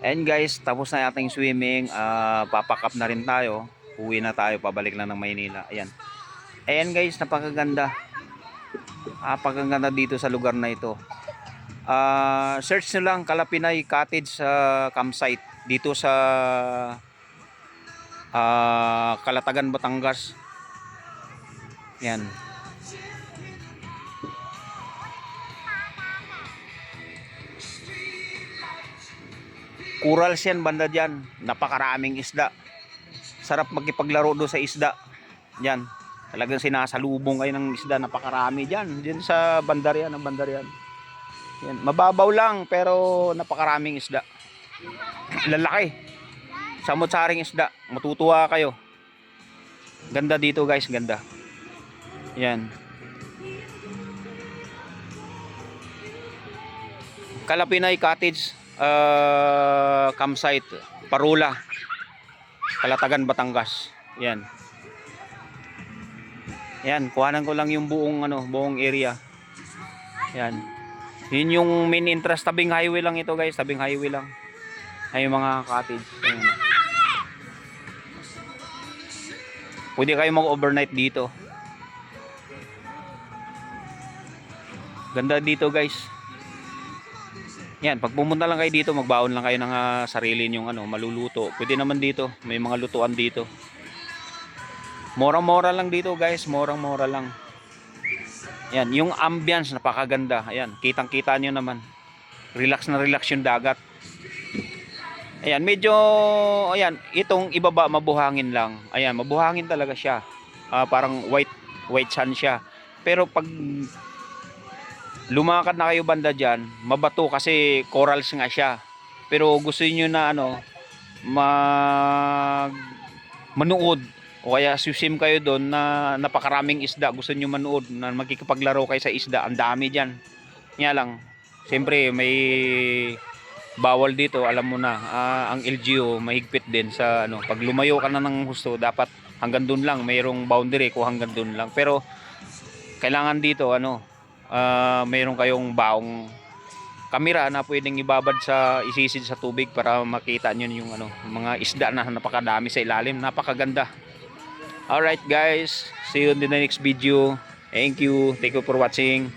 And guys, tapos na ating swimming. Papack up na rin tayo. Uwi na tayo, pabalik na ng Maynila. Ayan. Ayan guys, napakaganda. Napakaganda dito sa lugar na ito. Search nyo lang Kalapinay Cottage campsite dito sa Calatagan, Batangas. Yan. Corals yan banda dyan. Napakaraming isda. Sarap magkipaglaro do sa isda. Yan. Talagang sinasalubong kayo ng isda. Napakarami dyan. Dyan sa bandar yan. Ang bandar yan. Yan. Mababaw lang pero napakaraming isda. Lalaki. Samot-saring isda. Matutuwa kayo. Ganda dito guys. Ganda. Yan. Kalapinay Cottage campsite, Parula, Calatagan, Batangas. Yan. Yan, kuhanan ko lang yung buong area. Yan. Yun yung main interest, tabing highway lang ito guys, tabing highway lang. Ay yung mga cottage. Yan. Pwede kayo mag-overnight dito. Ganda dito guys. Yan, pag pumunta lang kayo dito, magbaon lang kayo ng sarili nyong maluluto. Pwede naman dito, may mga lutuan dito. Murang-mura lang dito guys, murang-mura lang. Yan, yung ambience napakaganda. Ayan, kitang-kita nyo naman. Relax na relax yung dagat. Ayan, medyo, ayan, itong ibaba mabuhangin lang. Ayan, mabuhangin talaga siya. Parang white sand siya. Pero pag lumakad na kayo banda dyan, mabato kasi corals nga siya. Pero gusto niyo na manood o kaya swim kayo doon na napakaraming isda, gusto niyo manood na magkikipaglaro kayo sa isda, ang dami diyan. Nga lang, siyempre may bawal dito, alam mo na, ang LGU mahigpit din sa pag lumayo ka na ng gusto, dapat hanggang doon lang, mayroong boundary ko hanggang doon lang. Pero kailangan dito mayroon kayong baong kamera na pwedeng ibabad isisid sa tubig para makita nyo yung mga isda na napakadami sa ilalim. Napakaganda. Alright guys, see you in the next video. Thank you for watching.